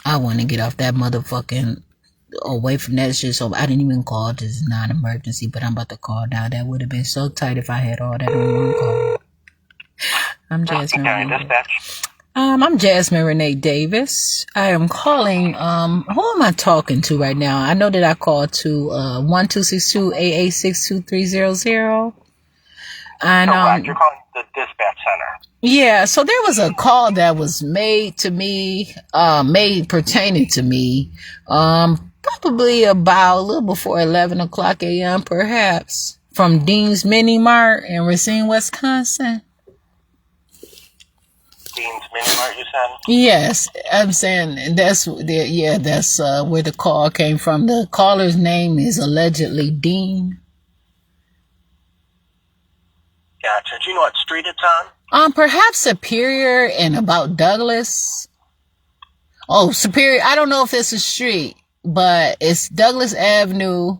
I want to get off that motherfucking away from that shit. So I didn't even call. This is not an emergency, but I'm about to call now. That would have been so tight if I had all that on one call. I'm Jasmine. Okay, dispatch. I'm Jasmine Renee Davis. I am calling. Who am I talking to right now? I know that I called to 1262-8862-300. And you're calling the dispatch center. Yeah, so there was a call that was made to me, made pertaining to me, probably about a little before 11 o'clock a.m. perhaps, from Dean's Mini Mart in Racine, Wisconsin. Dean's Mini Mart, you said? Yes, I'm saying that's where the call came from. The caller's name is allegedly Dean. Gotcha. Do you know what street it's on? Perhaps Superior and about Douglas. Oh, Superior. I don't know if it's a street, but it's Douglas Avenue.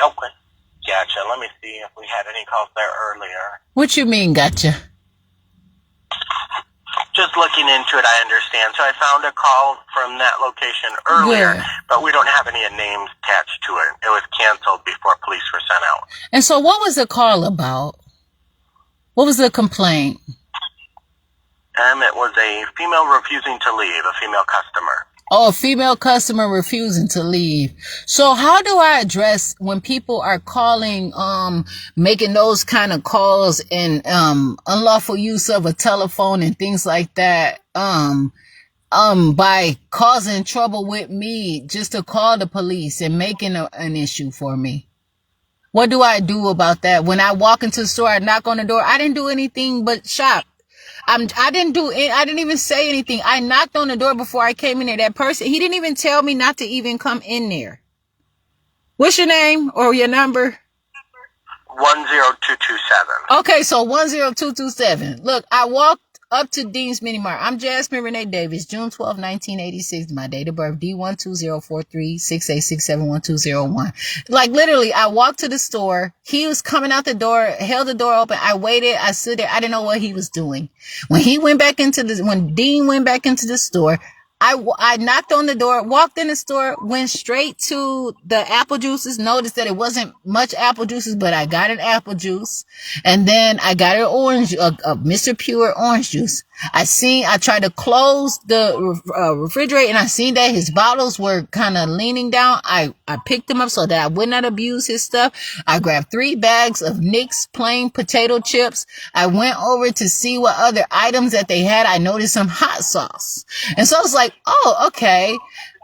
Okay. Gotcha. Let me see if we had any calls there earlier. What you mean, gotcha? Just looking into it, I understand. So I found a call from that location earlier, but we don't have any names attached to it. It was canceled before police were sent out. And so what was the call about? What was the complaint? It was a female refusing to leave, a female customer. Oh, a female customer refusing to leave. So how do I address when people are calling, making those kind of calls and, unlawful use of a telephone and things like that, by causing trouble with me just to call the police and making an issue for me? What do I do about that? When I walk into the store, I knock on the door. I didn't do anything but shop. I didn't even say anything. I knocked on the door before I came in there. That person, he didn't even tell me not to even come in there. What's your name or your number? 10227. Okay, so 10227. Look, I walked up to Dean's Mini Mart. I'm Jasmine Renee Davis, June 12, 1986. My date of birth, D12043-68671201. Like, literally, I walked to the store. He was coming out the door, held the door open. I waited. I stood there. I didn't know what he was doing. When Dean went back into the store, I knocked on the door, walked in the store, went straight to the apple juices, noticed that it wasn't much apple juices, but I got an apple juice. And then I got an orange, Mr. Pure orange juice. I tried to close the refrigerator and I seen that his bottles were kind of leaning down. I picked them up so that I would not abuse his stuff. I grabbed 3 bags of Nick's plain potato chips. I went over to see what other items that they had. I noticed some hot sauce. And so I was like, oh, okay.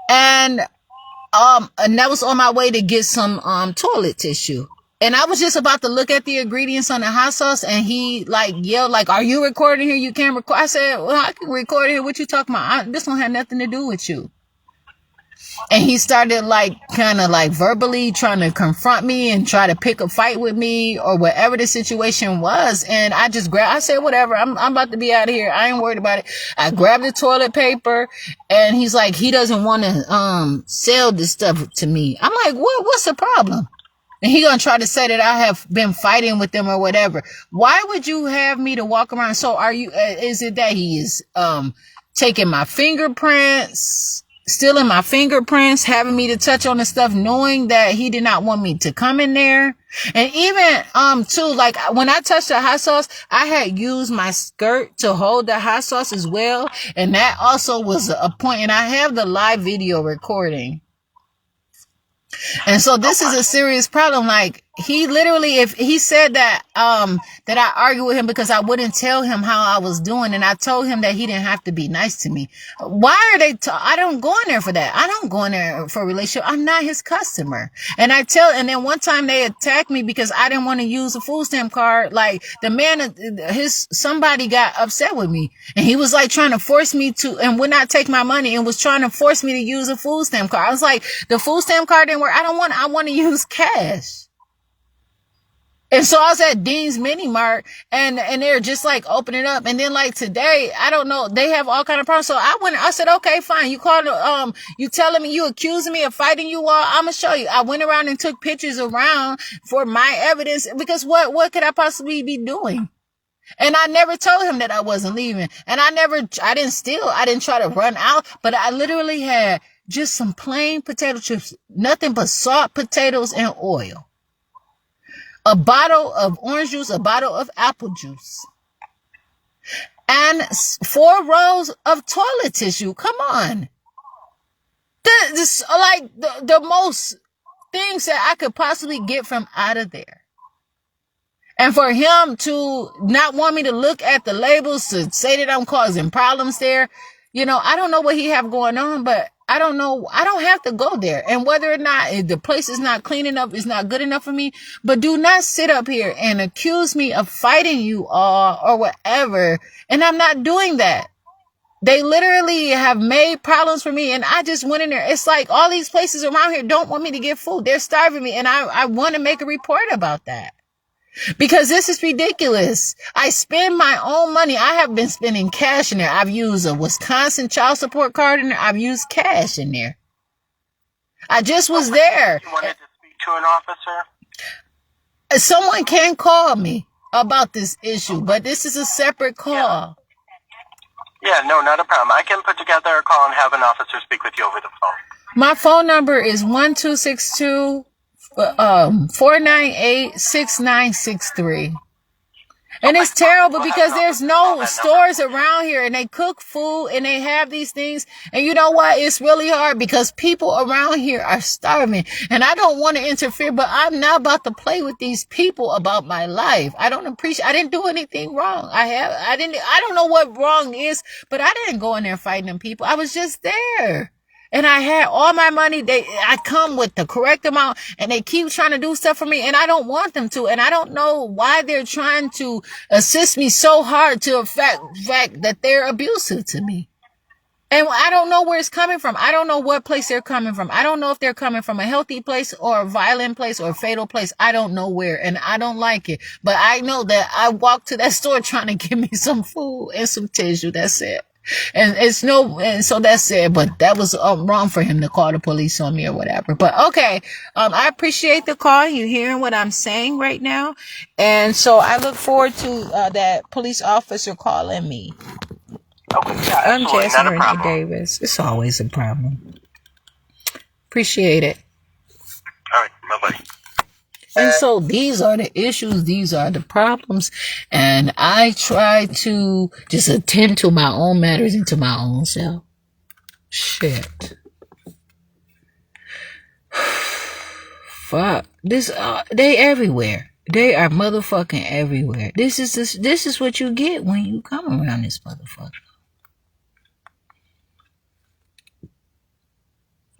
And that was on my way to get some toilet tissue. And I was just about to look at the ingredients on the hot sauce and he yelled, are you recording here? You can't record. I said, well, I can record here. What you talking about? This don't have nothing to do with you. And he started verbally trying to confront me and try to pick a fight with me or whatever the situation was. And I said, whatever, I'm about to be out of here. I ain't worried about it. I grabbed the toilet paper and he's like, he doesn't want to, sell this stuff to me. I'm like, what's the problem? And he gonna try to say that I have been fighting with them or whatever. Why would you have me to walk around? So is it that he is, taking my fingerprints, stealing my fingerprints, having me to touch on the stuff, knowing that he did not want me to come in there? And even, when I touched the hot sauce, I had used my skirt to hold the hot sauce as well. And that also was a point. And I have the live video recording. And so this is a serious problem. He literally, if he said that I argued with him because I wouldn't tell him how I was doing, and I told him that he didn't have to be nice to me. Why are they, I don't go in there for that. I don't go in there for a relationship. I'm not his customer. And then one time they attacked me because I didn't want to use a food stamp card. Somebody got upset with me and he was trying to force me to, and would not take my money and was trying to force me to use a food stamp card. I was like, the food stamp card didn't work. I want to use cash. And so I was at Dean's Mini Mart and they're just opening up. And then today, I don't know, they have all kind of problems. So I said, okay, fine. You called, you telling me, you accusing me of fighting you all. I'm going to show you. I went around and took pictures around for my evidence because what could I possibly be doing? And I never told him that I wasn't leaving. And I didn't steal. I didn't try to run out, but I literally had just some plain potato chips, nothing but salt, potatoes, and oil. A bottle of orange juice, a bottle of apple juice, and 4 rolls of toilet tissue. Come on. This like the most things that I could possibly get from out of there. And for him to not want me to look at the labels, to say that I'm causing problems there, I don't know what he have going on, but I don't know. I don't have to go there. And whether or not the place is not clean enough, is not good enough for me, but do not sit up here and accuse me of fighting you all or whatever. And I'm not doing that. They literally have made problems for me, and I just went in there. It's like all these places around here don't want me to get food. They're starving me, and I want to make a report about that. Because this is ridiculous. I spend my own money. I have been spending cash in there. I've used a Wisconsin child support card in there. I've used cash in there. I just was there. You wanted to speak to an officer? Someone can call me about this issue, but this is a separate call. Yeah, no, not a problem. I can put together a call and have an officer speak with you over the phone. My phone number is 1262 498-6963. And it's terrible because there's no stores around here, and they cook food and they have these things. And you know what? It's really hard because people around here are starving, and I don't want to interfere, but I'm not about to play with these people about my life. I didn't do anything wrong. I don't know what wrong is, but I didn't go in there fighting them people. I was just there. And I had all my money. I come with the correct amount, and they keep trying to do stuff for me, and I don't want them to. And I don't know why they're trying to assist me so hard to the fact that they're abusive to me. And I don't know where it's coming from. I don't know what place they're coming from. I don't know if they're coming from a healthy place or a violent place or a fatal place. I don't know where, and I don't like it. But I know that I walked to that store trying to get me some food and some tissue. That's it. And so that's it. But that was wrong for him to call the police on me or whatever. But okay, I appreciate the call. You hearing what I'm saying right now, and so I look forward to that police officer calling me. Okay, yeah, I'm Jasmine Renee Davis. It's always a problem. Appreciate it. All right, bye-bye. And so these are the issues, these are the problems, and I try to just attend to my own matters and to my own self. Shit. Fuck. They everywhere. They are motherfucking everywhere. This is what you get when you come around this motherfucker.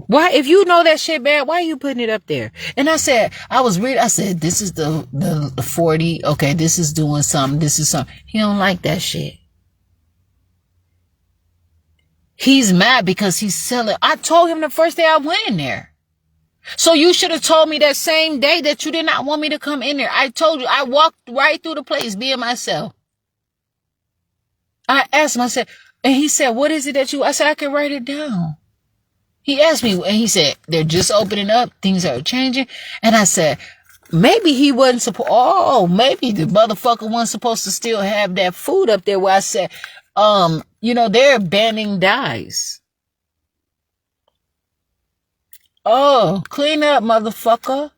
Why, if you know that shit bad, why are you putting it up there? And I said, this is the 40. Okay, this is doing something. This is something. He don't like that shit. He's mad because he's selling. I told him the first day I went in there. So you should have told me that same day that you did not want me to come in there. I told you, I walked right through the place being myself. I asked him, I said, and he said, what is it that I said, I can write it down. He asked me, and he said, they're just opening up. Things are changing. And I said, maybe he wasn't maybe the motherfucker wasn't supposed to still have that food up there where I said, they're banning dyes. Oh, clean up, motherfucker.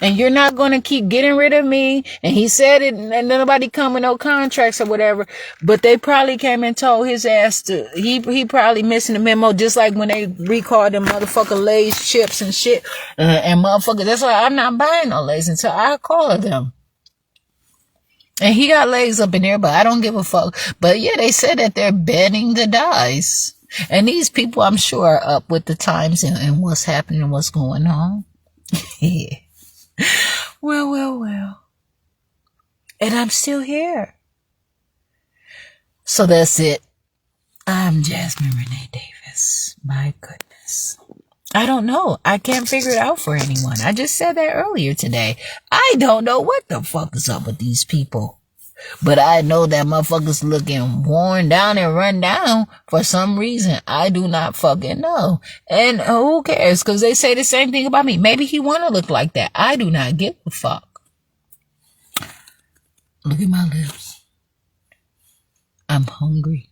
And you're not going to keep getting rid of me. And he said it, and nobody come with no contracts or whatever. But they probably came and told his ass he probably missing the memo, just like when they recalled them motherfucker Lay's chips and shit. And motherfucker, that's why I'm not buying no Lay's until I call them. And he got Lay's up in there, but I don't give a fuck. But yeah, they said that they're banning the dyes. And these people, I'm sure, are up with the times and what's happening and what's going on. Yeah. Well. And I'm still here. So that's it. I'm Jasmine Renee Davis. My goodness. I don't know. I can't figure it out for anyone. I just said that earlier today. I don't know what the fuck is up with these people. But I know that motherfuckers looking worn down and run down for some reason. I do not fucking know. And who cares? Because they say the same thing about me. Maybe he want to look like that. I do not give a fuck. Look at my lips. I'm hungry.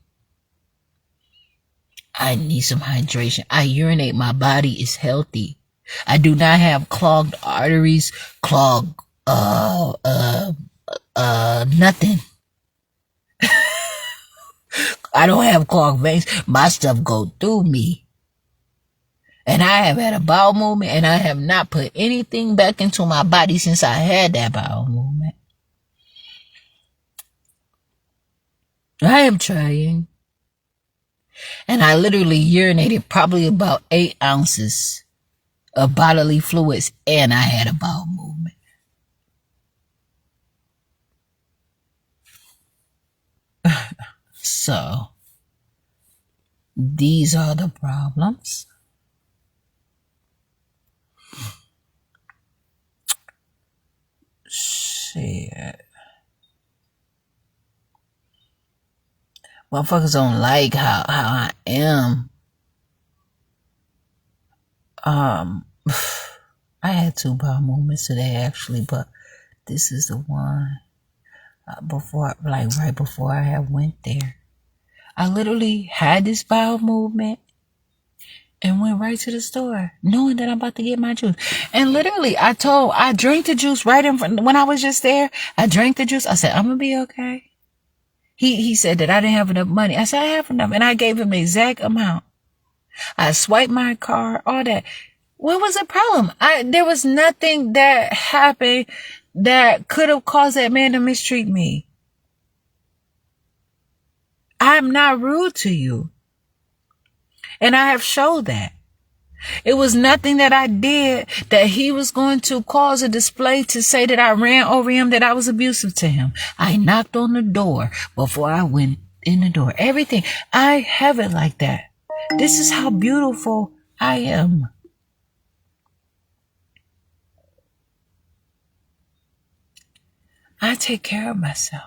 I need some hydration. I urinate. My body is healthy. I do not have clogged arteries, nothing. I don't have clogged veins. My stuff go through me. And I have had a bowel movement, and I have not put anything back into my body since I had that bowel movement. I am trying. And I literally urinated probably about 8 ounces of bodily fluids, and I had a bowel movement. So, these are the problems. Shit. Motherfuckers don't like how I am. I had 2 bowel movements today actually, but this is the one right before I had went there. I literally had this bowel movement and went right to the store, knowing that I'm about to get my juice. And literally, I drank the juice right in front. When I was just there, I drank the juice. I said, I'm gonna be okay. He said that I didn't have enough money. I said, I have enough, and I gave him the exact amount. I swiped my card, all that. What was the problem? There was nothing that happened that could have caused that man to mistreat me. I'm not rude to you. And I have showed that. It was nothing that I did that he was going to cause a display to say that I ran over him, that I was abusive to him. I knocked on the door before I went in the door. Everything. I have it like that. This is how beautiful I am. I take care of myself.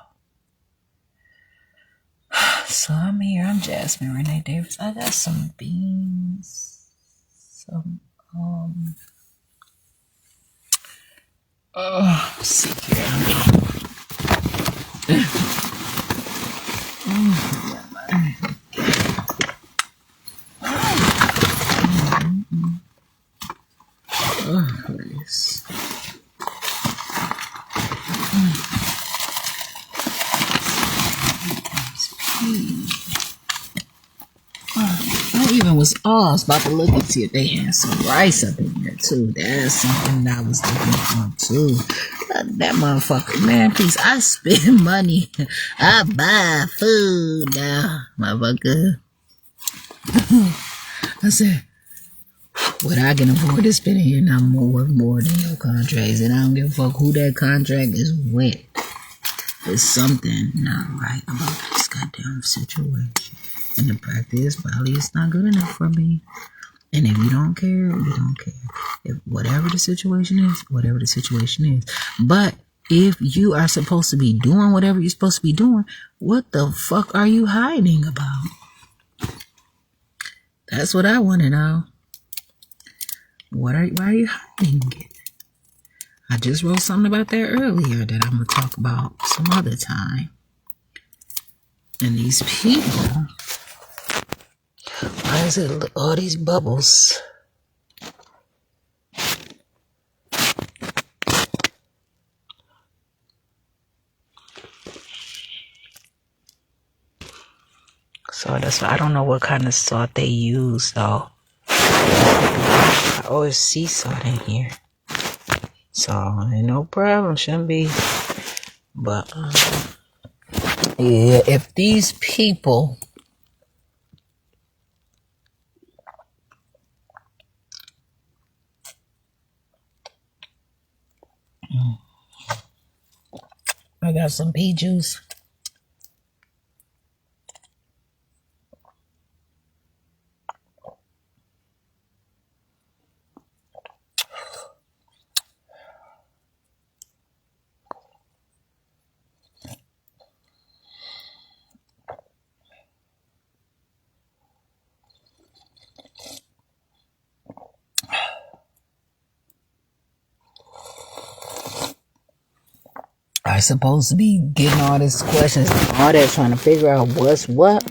So I'm here. I'm Jasmine Renee Davis. I got some beans. Let's see here. Please. I even was about to look and see if they had some rice up in there too. That's something that I was looking for too. That motherfucker, man, please, I spend money. I buy food now, motherfucker. I said, what I can afford to spend here now worth more than your contracts, and I don't give a fuck who that contract is with. There's something not right about this goddamn situation. And the practice probably is not good enough for me. And if you don't care, you don't care. If whatever the situation is, whatever the situation is. But if you are supposed to be doing whatever you're supposed to be doing, what the fuck are you hiding about? That's what I want to know. Why are you hiding it? I just wrote something about that earlier that I'm going to talk about some other time. And these people, why is it all these bubbles? So that's why I don't know what kind of salt they use though. I always see salt in here. So ain't no problem, shouldn't be. But yeah, if these people I got some pea juice. I supposed to be getting all these questions and all that, trying to figure out what's what.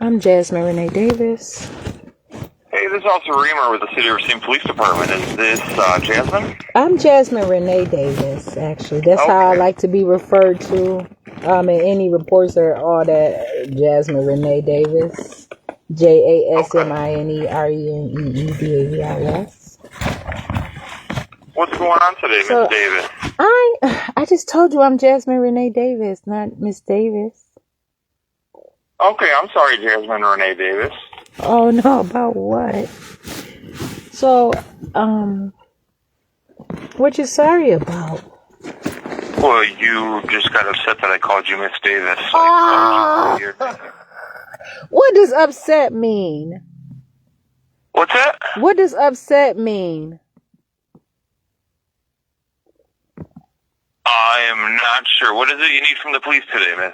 I'm Jasmine Renee Davis. Hey, this is Officer Reamer with the City of Racine Police Department. Is this Jasmine? I'm Jasmine Renee Davis, actually. That's how I like to be referred to. In any reports are all that Jasmine Renee Davis. JASMINERENEEDAVIS. What's going on today, Miss Davis? I just told you I'm Jasmine Renee Davis, not Miss Davis. Okay, I'm sorry, Jasmine Renee Davis. Oh no, about what? So, what you sorry about? Well, you just got upset that I called you Miss Davis. What does upset mean? What's that? What does upset mean? I am not sure. What is it you need from the police today, miss?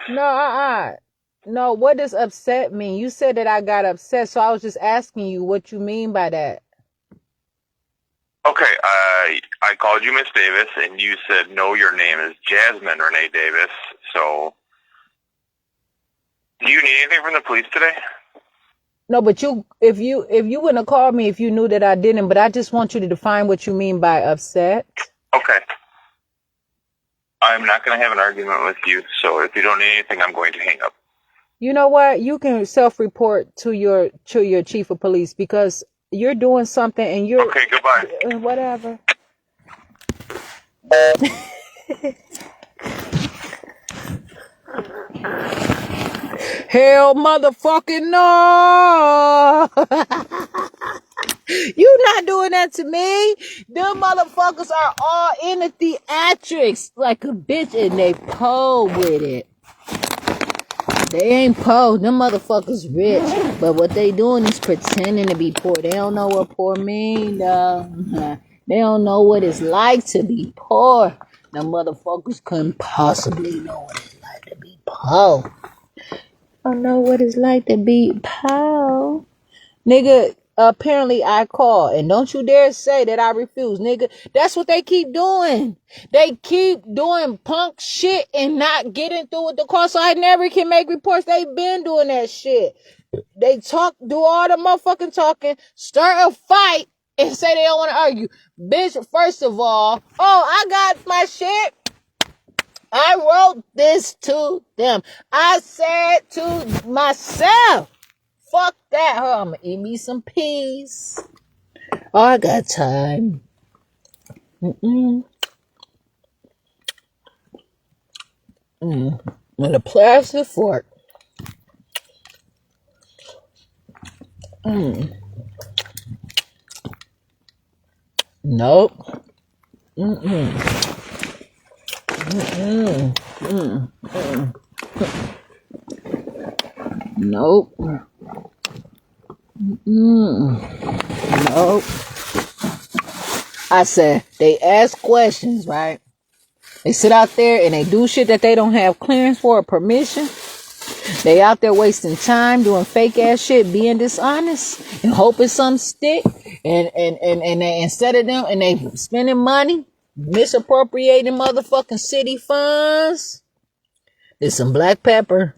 No, what does upset mean? You said that I got upset, so I was just asking you what you mean by that. Okay, I called you Miss Davis, and you said, no, your name is Jasmine Renee Davis. So, do you need anything from the police today? No, but if you wouldn't have called me if you knew that I didn't, but I just want you to define what you mean by upset. Okay. I'm not going to have an argument with you, so if you don't need anything, I'm going to hang up. You know what? You can self-report to your chief of police because you're doing something and you're... Okay, goodbye. Whatever. Hell motherfucking no! You not doing that to me. Them motherfuckers are all in the theatrics like a bitch and they po with it. They ain't po. Them motherfuckers rich. But what they doing is pretending to be poor. They don't know what poor mean, though. They don't know what it's like to be poor. Them motherfuckers couldn't possibly know what it's like to be po. I know what it's like to be po. Nigga, apparently I call. And don't you dare say that I refuse, nigga. That's what they keep doing. They keep doing punk shit and not getting through with the call. So I never can make reports. They been doing that shit. They talk, do all the motherfucking talking, start a fight, and say they don't want to argue. Bitch, first of all, I got my shit. I wrote this to them. I said to myself, fuck that. I'm gonna eat me some peas. I got time. With a plastic fork. Nope. Nope. Nope. I said, they ask questions, right? They sit out there and they do shit that they don't have clearance for or permission. They out there wasting time doing fake ass shit, being dishonest and hoping some stick. And they, instead of them, and they spending money, misappropriating motherfucking city funds. There's some black pepper.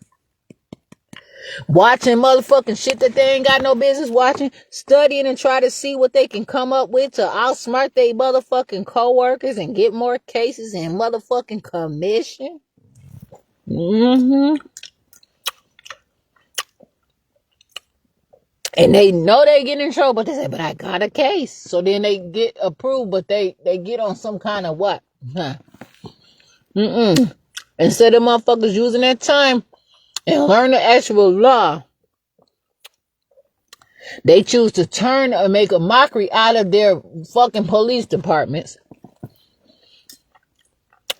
Watching motherfucking shit that they ain't got no business watching, studying and try to see what they can come up with to outsmart their motherfucking coworkers and get more cases and motherfucking commission. And they know they get in trouble, but they say, but I got a case. So then they get approved, but they get on some kind of what? Instead of motherfuckers using that time and learn the actual law, they choose to turn or make a mockery out of their fucking police departments.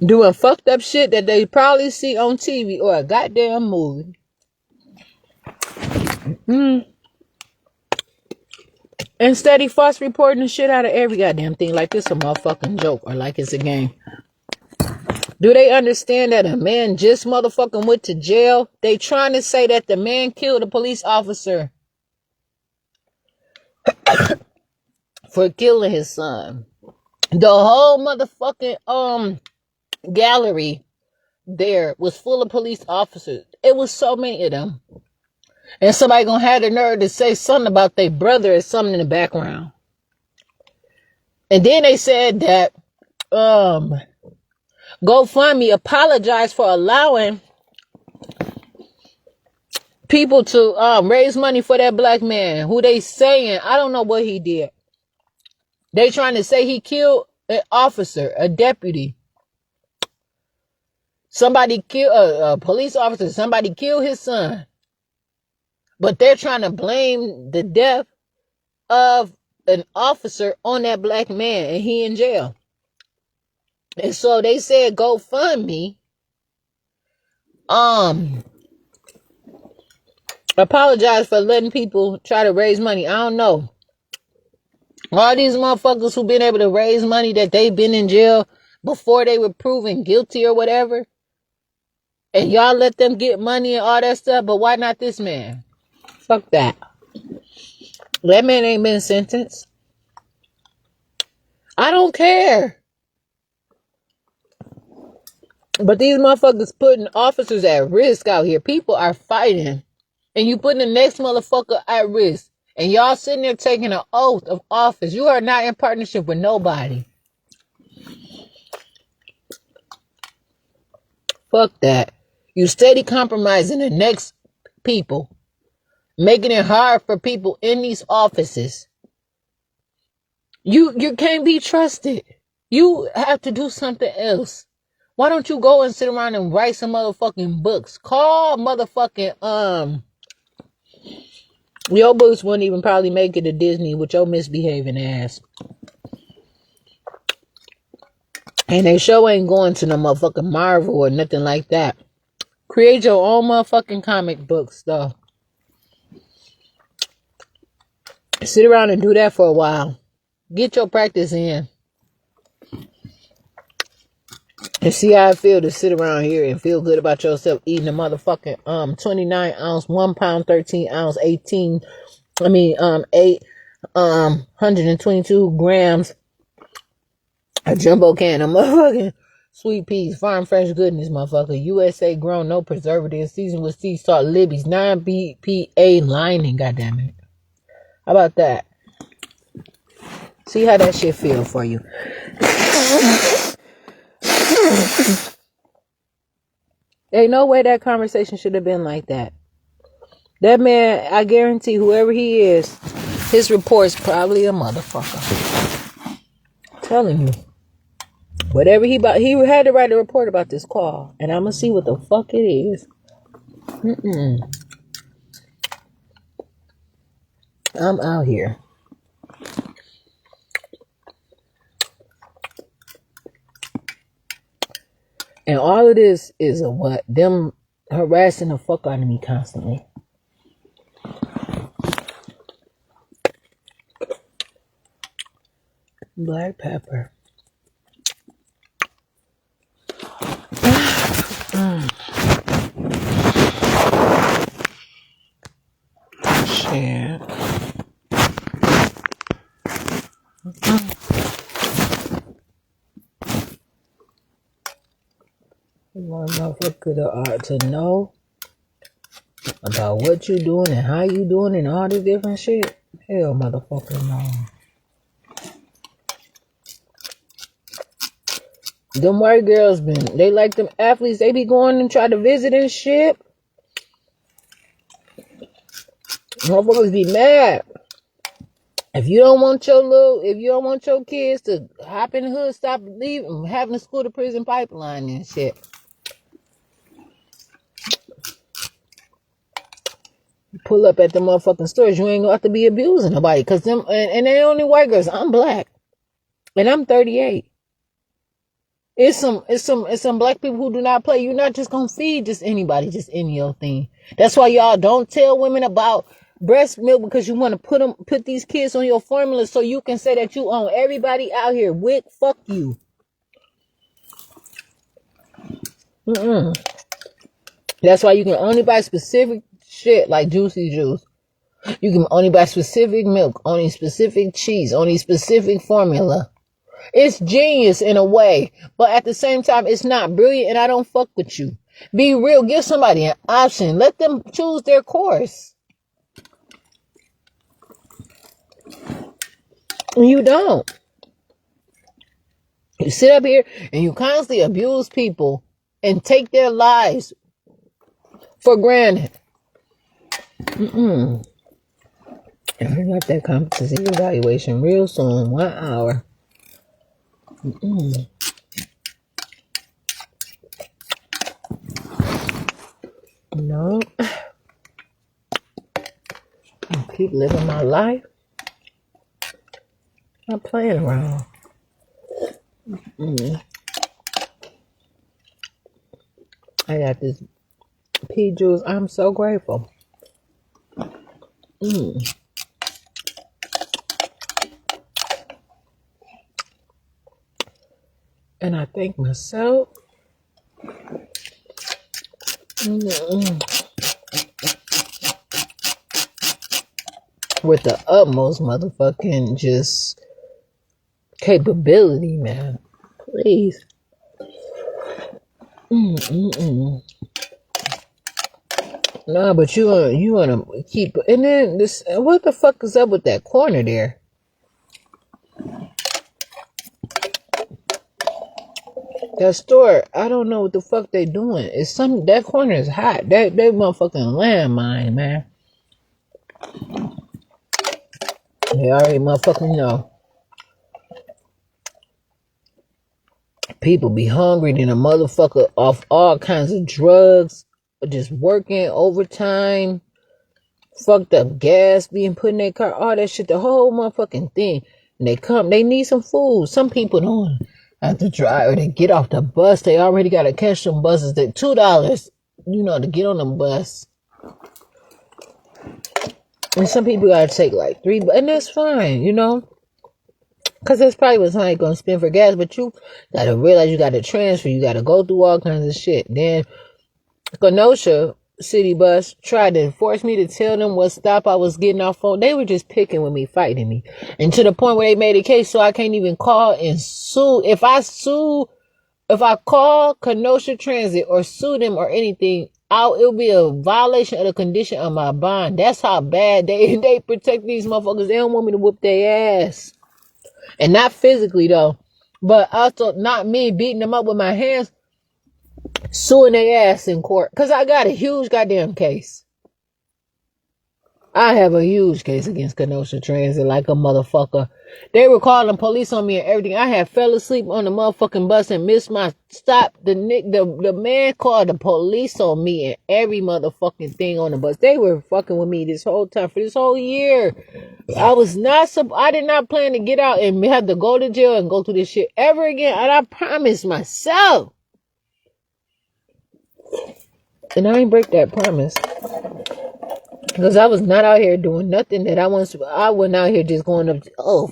Doing fucked up shit that they probably see on TV or a goddamn movie. And steady false reporting the shit out of every goddamn thing like this a motherfucking joke or like it's a game. Do they understand that a man just motherfucking went to jail? They trying to say that the man killed a police officer. for killing his son. The whole motherfucking gallery there was full of police officers. It was so many of them. And somebody gonna have the nerve to say something about their brother or something in the background. And then they said that GoFundMe apologized for allowing people to raise money for that black man who they saying, I don't know what he did. They trying to say he killed an officer, a deputy. Somebody killed a police officer. Somebody killed his son. But they're trying to blame the death of an officer on that black man, and he in jail. And so they said GoFundMe apologize for letting people try to raise money. I don't know. All these motherfuckers who been able to raise money that they've been in jail before they were proven guilty or whatever, and y'all let them get money and all that stuff, but why not this man? Fuck that. That man ain't been sentenced. I don't care. But these motherfuckers putting officers at risk out here. People are fighting. And you putting the next motherfucker at risk. And y'all sitting there taking an oath of office. You are not in partnership with nobody. Fuck that. You steady compromising the next people. Making it hard for people in these offices. You can't be trusted. You have to do something else. Why don't you go and sit around and write some motherfucking books? Call motherfucking, your books wouldn't even probably make it to Disney with your misbehaving ass. And they show ain't going to no motherfucking Marvel or nothing like that. Create your own motherfucking comic book stuff. Sit around and do that for a while. Get your practice in. And see how it feel to sit around here and feel good about yourself eating a motherfucking 29 ounce, 1 pound, 13 ounce, 122 grams a jumbo can of motherfucking sweet peas, farm fresh goodness, motherfucker. USA grown, no preservatives, seasoned with sea salt, Libby's 9 BPA lining, goddammit. How about that? See how that shit feel for you. Ain't no way that conversation should have been like that. That man, I guarantee whoever he is, his report's probably a motherfucker. I'm telling you. Whatever he had to write a report about this call. And I'm gonna see what the fuck it is. I'm out here. And all of this is a what? Them harassing the fuck out of me constantly. Black pepper. Shit. Motherfucker to know about what you doing and how you doing and all this different shit. Hell, motherfucker, no. Them white girls they like them athletes. They be going and try to visit and shit. Motherfuckers be mad. If you don't want your kids to hop in the hood, stop leaving, having the school to prison pipeline and shit. Pull up at the motherfucking stores. You ain't gonna have to be abusing nobody. Cause them, and they only white girls. I'm black. And I'm 38. It's some black people who do not play. You're not just gonna feed just anybody, just any old thing. That's why y'all don't tell women about breast milk, because you want to put these kids on your formula so you can say that you own everybody out here. Fuck you. That's why you can only buy specific shit like Juicy Juice. You can only buy specific milk, only specific cheese, only specific formula. It's genius in a way, but at the same time, it's not brilliant, and I don't fuck with you. Be real. Give somebody an option. Let them choose their course. You don't. You sit up here and you constantly abuse people and take their lives for granted. And we got that competency evaluation real soon. 1 hour. No. I keep living my life. Not playing around. I got this pea juice. I'm so grateful. And I thank myself. With the utmost motherfucking just capability, man. Please. No, but you wanna keep, and then this. What the fuck is up with that corner there? That store, I don't know what the fuck they doing. It's that corner is hot. That motherfucking landmine, man. They already motherfucking know. People be hungry than a motherfucker off all kinds of drugs, just working overtime, fucked up gas being put in their car, all that shit, the whole motherfucking thing. And they need some food. Some people don't have to drive or they get off the bus. They already got to catch some buses that $2, to get on the bus. And some people got to take like $3, and that's fine, because that's probably what somebody's going to spend for gas, but you got to realize you got to transfer. You got to go through all kinds of shit. Then Kenosha City Bus tried to force me to tell them what stop I was getting off on. They were just picking with me, fighting me. And to the point where they made a case so I can't even call and sue. If I call Kenosha Transit or sue them or anything, it'll be a violation of the condition of my bond. That's how bad they protect these motherfuckers. They don't want me to whoop their ass. And not physically, though. But also not me beating them up with my hands, suing their ass in court. Because I got a huge goddamn case. I have a huge case against Kenosha Transit like a motherfucker. They were calling police on me and everything. I had fell asleep on the motherfucking bus and missed my stop. The man called the police on me and every motherfucking thing on the bus. They were fucking with me this whole time, for this whole year. I did not plan to get out and have to go to jail and go through this shit ever again. And I promised myself. And I ain't break that promise. Because I was not out here doing nothing that I wasn't. I wasn't out here just going up.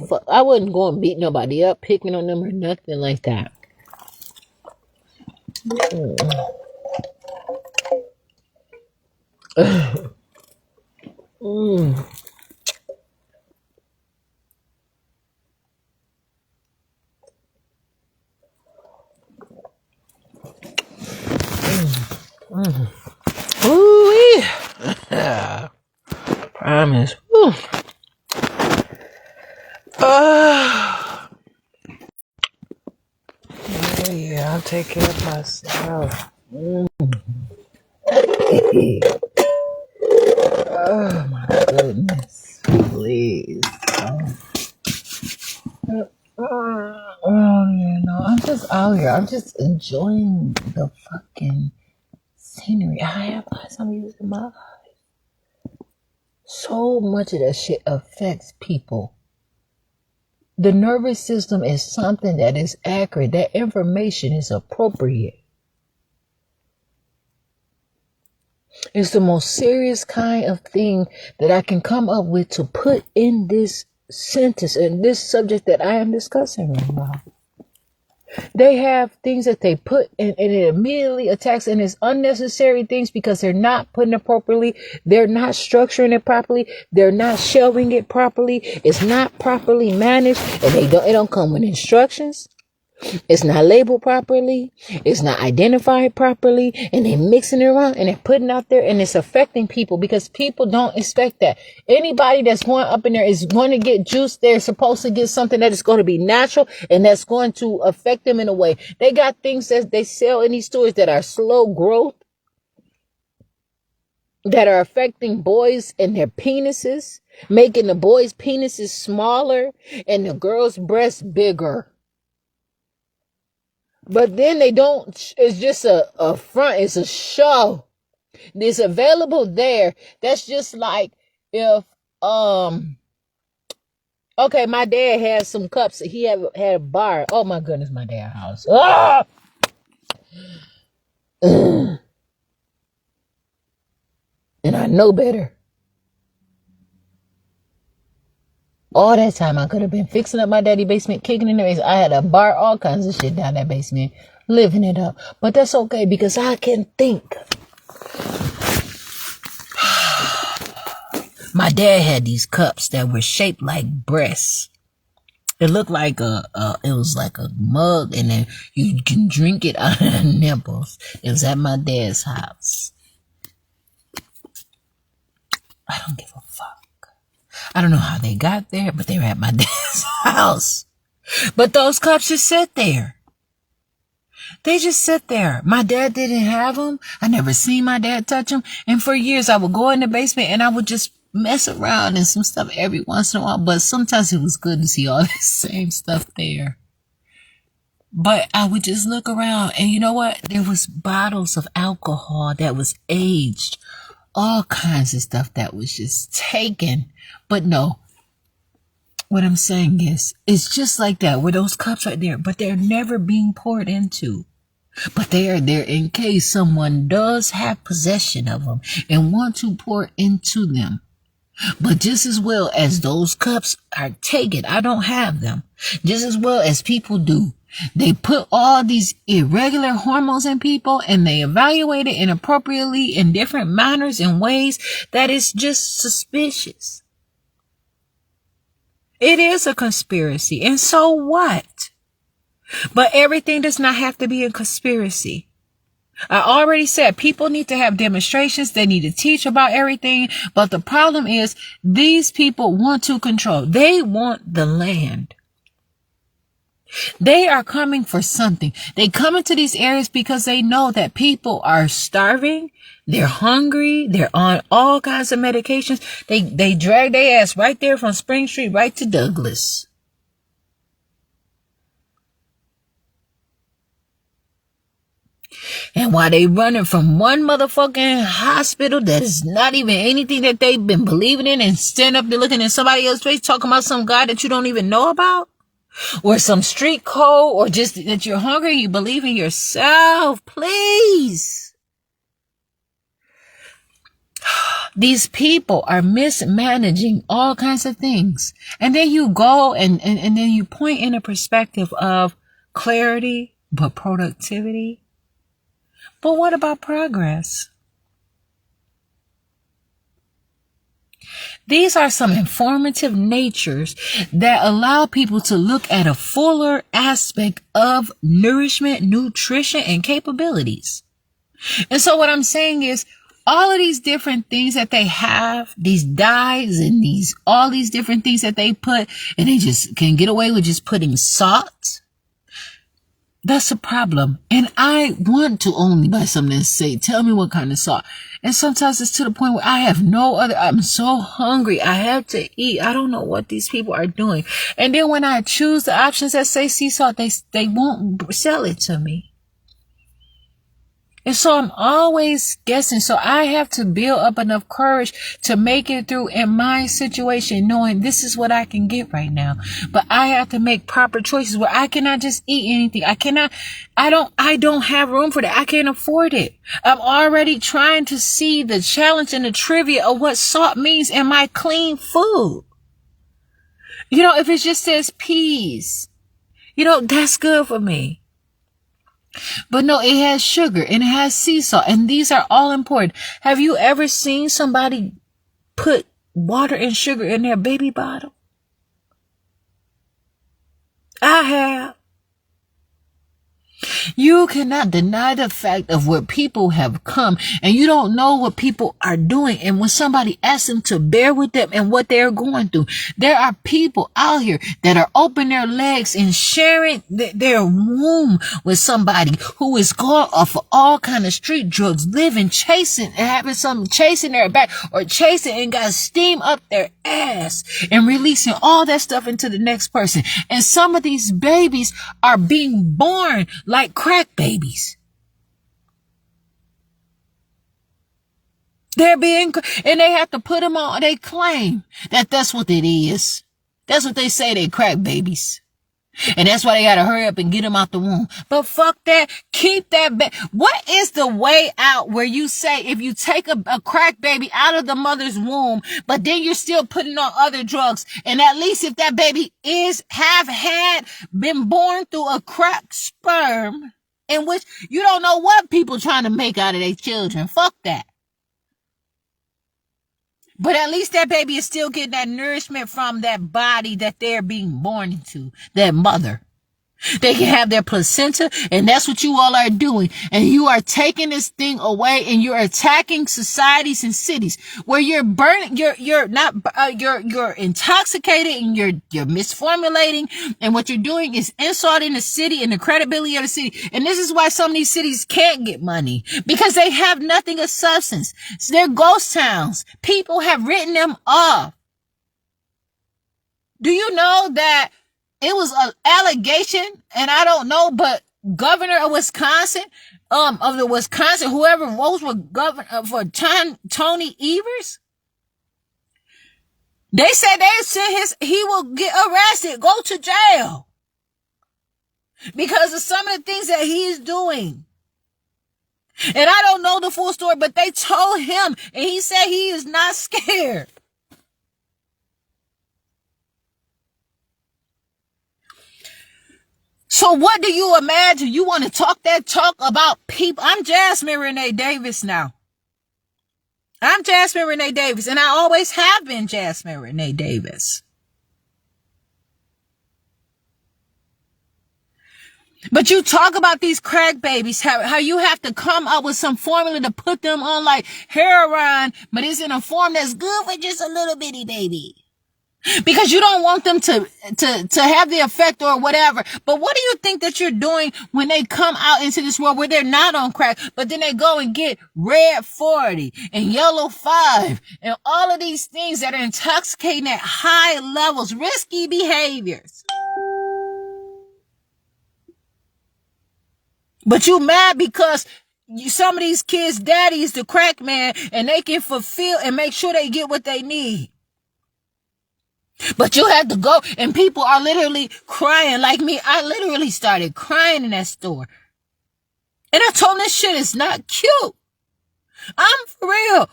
Fuck. I wasn't going to beat nobody up, picking on them or nothing like that. Ooh-wee. Promise. Yeah, I'll take care of myself. Oh my goodness. Please. I'm just out here. I'm just enjoying the fucking scenery. I have some use in my eyes. So much of that shit affects people. The nervous system is something that is accurate. That information is appropriate. It's the most serious kind of thing that I can come up with to put in this sentence and this subject that I am discussing right now. They have things that they put and it immediately attacks, and it's unnecessary things because they're not putting it properly. They're not structuring it properly. They're not shelving it properly. It's not properly managed, and it don't come with instructions. It's not labeled properly. It's not identified properly. And they're mixing it around and they're putting out there, and it's affecting people because people don't expect that. Anybody that's going up in there is going to get juice. They're supposed to get something that is going to be natural and that's going to affect them in a way. They got things that they sell in these stores that are slow growth, that are affecting boys and their penises, making the boys' penises smaller and the girls' breasts bigger. But then they don't, it's just a front, it's a show. It's available there. That's just like if, okay, my dad had some cups. He had a bar. Oh my goodness, my dad's house. Ah! And I know better. All that time I could have been fixing up my daddy basement, kicking in the basement. I had a bar, all kinds of shit down that basement, living it up. But that's okay because I can think. My dad had these cups that were shaped like breasts. It looked like it was like a mug, and then you can drink it out of the nipples. It was at my dad's house. I don't give a fuck. I don't know how they got there, but they were at my dad's house. But those cups just sit there. They just sit there. My dad didn't have them. I never seen my dad touch them. And for years, I would go in the basement and I would just mess around and some stuff every once in a while. But sometimes it was good to see all this same stuff there. But I would just look around, and you know what? There was bottles of alcohol that was aged. All kinds of stuff that was just taken. But no, what I'm saying is, it's just like that, where those cups are there, but they're never being poured into. But they are there in case someone does have possession of them and want to pour into them. But just as well as those cups are taken, I don't have them. Just as well as people do. They put all these irregular hormones in people and they evaluate it inappropriately in different manners and ways that is just suspicious. It is a conspiracy, and so what? But everything does not have to be a conspiracy. I already said people need to have demonstrations. They need to teach about everything. But the problem is these people want to control. They want the land. They are coming for something. They come into these areas because they know that people are starving. They're hungry. They're on all kinds of medications. They drag their ass right there from Spring Street right to Douglas. And while they running from one motherfucking hospital that is not even anything that they've been believing in, and stand up there looking in somebody else's face talking about some guy that you don't even know about, or some street code, or just that you're hungry, you believe in yourself, please. These people are mismanaging all kinds of things. And then you go and then you point in a perspective of clarity, but productivity. But what about progress? These are some informative natures that allow people to look at a fuller aspect of nourishment, nutrition, and capabilities. And so what I'm saying is, all of these different things that they have, these dyes and all these different things that they put, and they just can get away with just putting salt. That's a problem. And I want to only buy something and say, tell me what kind of salt. And sometimes it's to the point where I have no other, I'm so hungry. I have to eat. I don't know what these people are doing. And then when I choose the options that say sea salt, they won't sell it to me. And so I'm always guessing. So I have to build up enough courage to make it through in my situation, knowing this is what I can get right now. But I have to make proper choices where I cannot just eat anything. I don't have room for that. I can't afford it. I'm already trying to see the challenge and the trivia of what salt means in my clean food. You know, if it just says peas, you know, that's good for me. But no, it has sugar and it has sea salt, and these are all important. Have you ever seen somebody put water and sugar in their baby bottle? I have. You cannot deny the fact of where people have come, and you don't know what people are doing. And when somebody asks them to bear with them and what they're going through, there are people out here that are opening their legs and sharing their womb with somebody who is going off of all kind of street drugs, living, chasing, and having something chasing their back or chasing and got steam up their ass and releasing all that stuff into the next person. And some of these babies are being born like crack babies. They're being, and they have to put them on, they claim that that's what it is. That's what they say, they crack babies. And that's why they gotta hurry up and get them out the womb. But fuck that. Keep that What is the way out where you say if you take a crack baby out of the mother's womb, but then you're still putting on other drugs, and at least if that baby been born through a crack sperm, in which you don't know what people trying to make out of their children. Fuck that. But at least that baby is still getting that nourishment from that body that they're being born into, that mother. They can have their placenta, and that's what you all are doing. And you are taking this thing away, and you're attacking societies and cities where you're burning, you're intoxicated, and you're misformulating. And what you're doing is insulting the city and the credibility of the city. And this is why some of these cities can't get money, because they have nothing of substance. So they're ghost towns. People have written them off. Do you know that it was an allegation, and I don't know, but governor of Wisconsin, whoever votes for governor for Tony Evers, they said he will get arrested, go to jail because of some of the things that he's doing. And I don't know the full story, but they told him, and he said he is not scared. So what do you imagine? You want to talk about people? I'm Jasmine Renee Davis now. I'm Jasmine Renee Davis, and I always have been Jasmine Renee Davis. But you talk about these crack babies, how you have to come up with some formula to put them on like heroin, but it's in a form that's good for just a little bitty baby. Because you don't want them to have the effect or whatever. But what do you think that you're doing when they come out into this world where they're not on crack, but then they go and get red 40 and yellow 5 and all of these things that are intoxicating at high levels, risky behaviors. But you mad because some of these kids' daddy is the crack man, and they can fulfill and make sure they get what they need. But you have to go, and people are literally crying like me. I literally started crying in that store. And I told them this shit is not cute. I'm for real.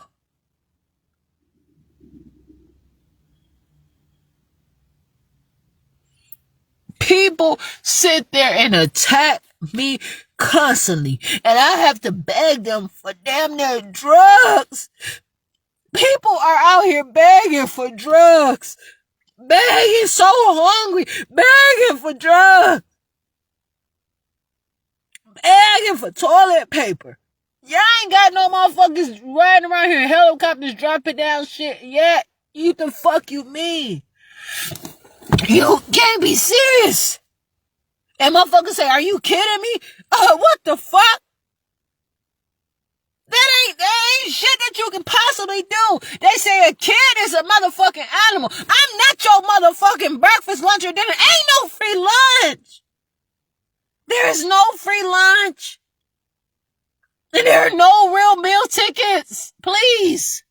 People sit there and attack me constantly, and I have to beg them for damn near drugs. People are out here begging for drugs. Begging, so hungry, begging for drugs, begging for toilet paper. Y'all ain't got no motherfuckers riding around here in helicopters dropping down shit yet. You the fuck you mean? You can't be serious. And motherfuckers say, are you kidding me? What the fuck? That ain't shit that you can possibly do. They say a kid is a motherfucking animal. I'm not your motherfucking breakfast, lunch, or dinner. Ain't no free lunch. There is no free lunch. And there are no real meal tickets. Please.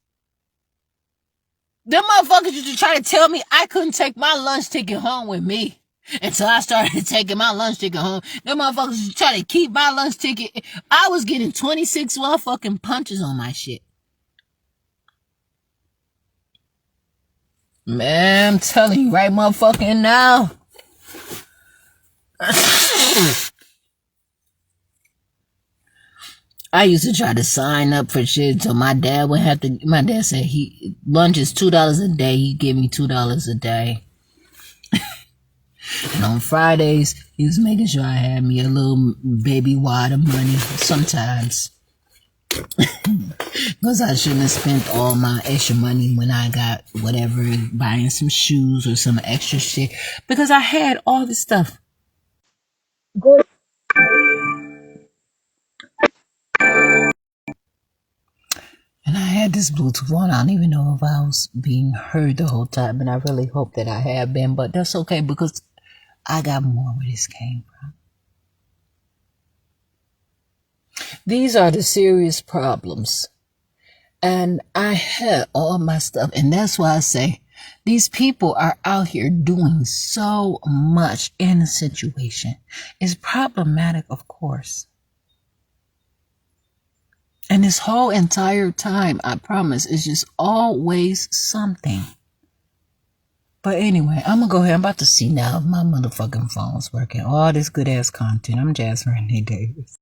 Them motherfuckers used to try to tell me I couldn't take my lunch ticket home with me. Until I started taking my lunch ticket home. Them motherfuckers try to keep my lunch ticket. I was getting 26 motherfucking punches on my shit. Man, I'm telling you right motherfucking now. I used to try to sign up for shit so my dad would have to. My dad said lunch is $2 a day. He'd give me $2 a day. And on Fridays, he was making sure I had me a little baby wad of money sometimes. Because I shouldn't have spent all my extra money when I got whatever, buying some shoes or some extra shit. Because I had all this stuff. And I had this Bluetooth on. I don't even know if I was being heard the whole time. And I really hope that I have been. But that's okay because I got more where this came from. These are the serious problems. And I had all my stuff. And that's why I say these people are out here doing so much in the situation. It's problematic, of course. And this whole entire time, I promise, it's just always something. But anyway, I'm going to go ahead. I'm about to see now if my motherfucking phone's working. All this good ass content. I'm Jasmine Renee Davis.